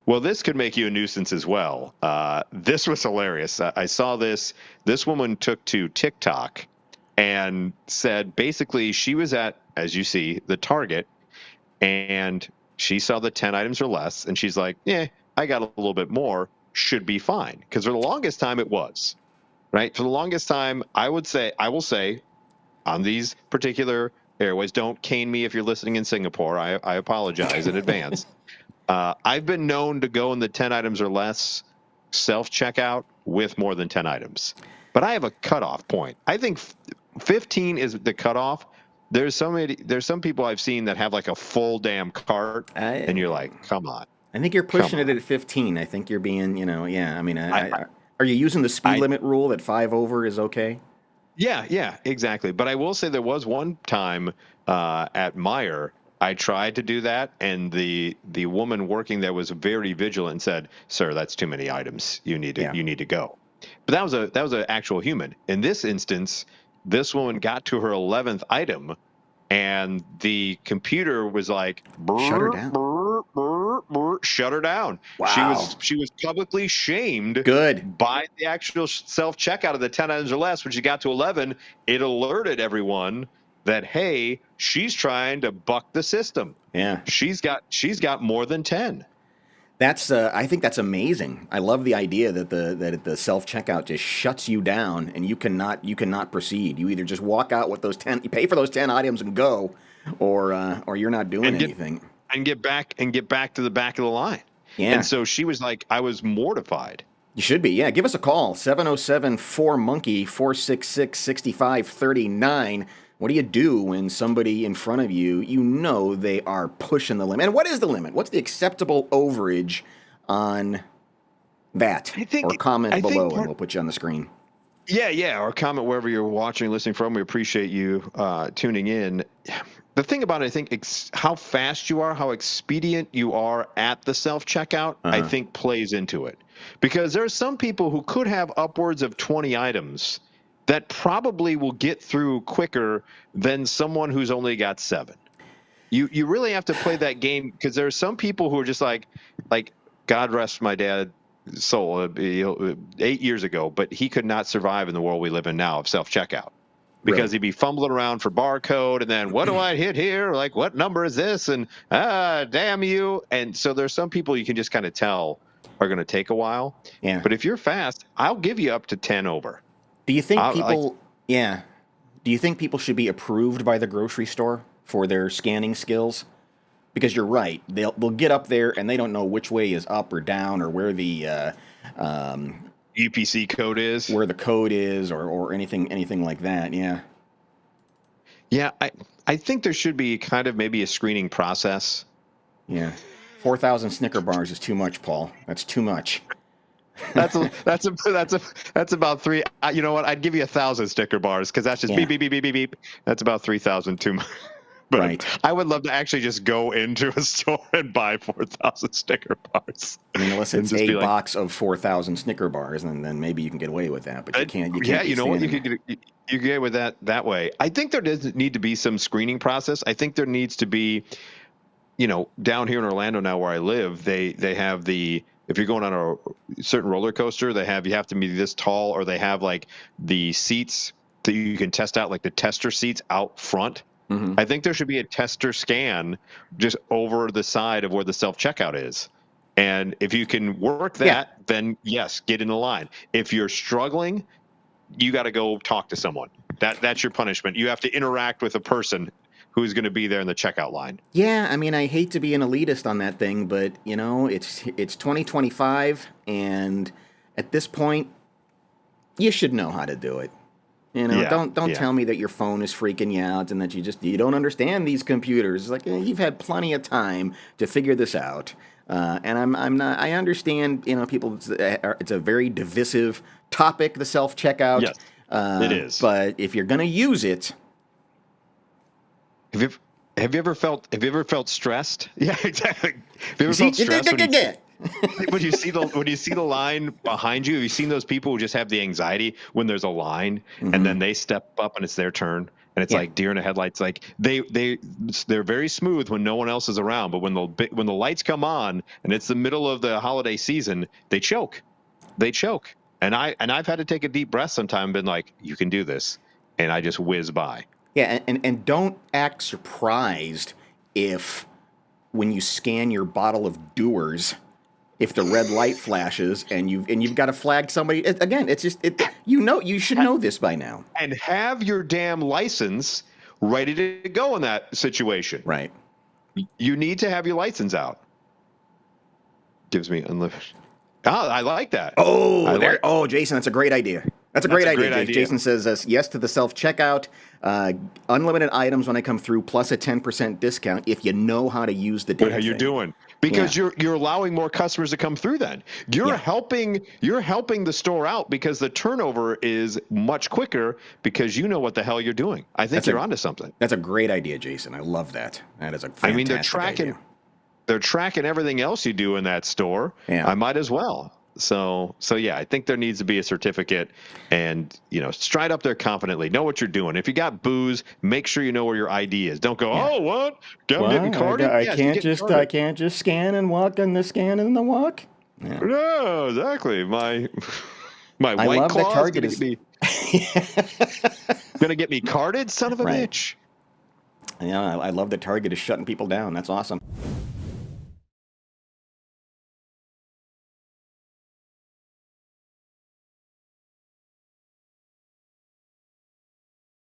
Well, this could make you a nuisance as well. This was hilarious. I saw this. This woman took to TikTok and said basically she was at, as you see, the Target, and she saw the 10 items or less, and she's like, yeah, I got a little bit more, should be fine. Because for the longest time it was, right? For the longest time, I will say, on these particular airways, don't cane me if you're listening in Singapore. I apologize in advance. I've been known to go in the 10 items or less self-checkout with more than 10 items. But I have a cutoff point. I think 15 is the cutoff. There's some people I've seen that have like a full damn cart, and you're like, come on. I think you're pushing it at 15. I think you're being, yeah. I mean, are you using the speed limit rule that 5 over is okay? Yeah, exactly. But I will say there was one time at Meyer, I tried to do that, and the woman working there was very vigilant and said, "Sir, that's too many items. You need to go." But that was an actual human. In this instance, this woman got to her 11th item, and the computer was like, Shut her down. Shut her down. Wow. She was publicly shamed. Good. By the actual self checkout of the 10 items or less. When she got to 11, it alerted everyone that, hey, she's trying to buck the system. Yeah. She's got more than 10. I think that's amazing. I love the idea that the self checkout just shuts you down and you cannot proceed. You either just walk out with those 10, you pay for those 10 items and go, or you're not doing anything. And get back to the back of the line. Yeah. And so she was like, I was mortified. You should be. Yeah. Give us a call. 707-4-MONKEY 466-6539. What do you do when somebody in front of you, they are pushing the limit? And what is the limit? What's the acceptable overage on that? Or comment below and we'll put you on the screen. Yeah. Or comment wherever you're watching or listening from. We appreciate you tuning in. The thing about it, I think, how fast you are, how expedient you are at the self-checkout, I think plays into it. Because there are some people who could have upwards of 20 items that probably will get through quicker than someone who's only got 7. You really have to play that game, because there are some people who are just like God rest my dad's soul, 8 years ago, but he could not survive in the world we live in now of self-checkout. Because he'd be fumbling around for barcode, and then what do I hit here? Like, what number is this? And damn you. And so there's some people you can just kind of tell are going to take a while. Yeah. But if you're fast, I'll give you up to 10 over. Do you think Do you think people should be approved by the grocery store for their scanning skills? Because you're right. They'll get up there and they don't know which way is up or down, or where the UPC code is, where the code is, or anything like that. Yeah, I think there should be kind of maybe a screening process. Yeah, 4,000 Snicker bars is too much, Paul. That's too much. That's about 3. You know what? I'd give you 1,000 Snicker bars, because that's just beep beep beep beep beep beep. That's about 3,000 too much. But right. I would love to actually just go into a store and buy 4,000 Snicker bars. I mean, unless it's a box of 4,000 Snicker bars, and then maybe you can get away with that. But you can't. Yeah, you know what? You can get with that way. I think there does need to be some screening process. I think there needs to be, down here in Orlando now where I live, they have the, if you're going on a certain roller coaster, you have to be this tall, or they have like the seats that you can test out, like the tester seats out front. Mm-hmm. I think there should be a tester scan just over the side of where the self-checkout is. And if you can work that, then yes, get in the line. If you're struggling, you got to go talk to someone. That's your punishment. You have to interact with a person who's going to be there in the checkout line. Yeah, I mean, I hate to be an elitist on that thing, but, it's 2025, and at this point, you should know how to do it. Don't tell me that your phone is freaking you out and that you don't understand these computers. It's like, you've had plenty of time to figure this out. And I'm not. I understand. People. It's a very divisive topic. The self checkout. Yes, it is. But if you're gonna use it, have you ever felt stressed? Yeah, exactly. Have you ever felt stressed when you see the line behind you? Have you seen those people who just have the anxiety when there's a line, and then they step up and it's their turn, and it's Yeah. like deer in the headlights. Like they're very smooth when no one else is around, but when the lights come on and it's the middle of the holiday season, they choke. They choke. And I've had to take a deep breath sometime and been like, you can do this, and I just whiz by. Yeah, and don't act surprised if when you scan your bottle of Dewar's, if the red light flashes and you've got to flag somebody again. It's just you should know this by now. And have your damn license ready to go in that situation. Right. You need to have your license out. Gives me unlimited. Oh, I like that. Oh, Jason, that's a great idea. That's a great idea. Jason says yes to the self-checkout, unlimited items when I come through, plus a 10% discount if you know how to use the damn How you thing. doing? Because you're allowing more customers to come through. Then you're helping the store out because the turnover is much quicker because you know what the hell you're doing. I think you're onto something. That's a great idea, Jason. I love that. That is a fantastic idea. They're tracking everything else you do in that store. Yeah. I might as well. So yeah, I think there needs to be a certificate, and stride up there confidently. Know what you're doing. If you got booze, make sure you know where your ID is. Don't go, oh, what? Getting carded? I can't just scan and walk on the scan and the walk. Yeah. No, exactly. My white love claw that Target is gonna get me carded, son of a bitch. Yeah, I love that Target is shutting people down. That's awesome.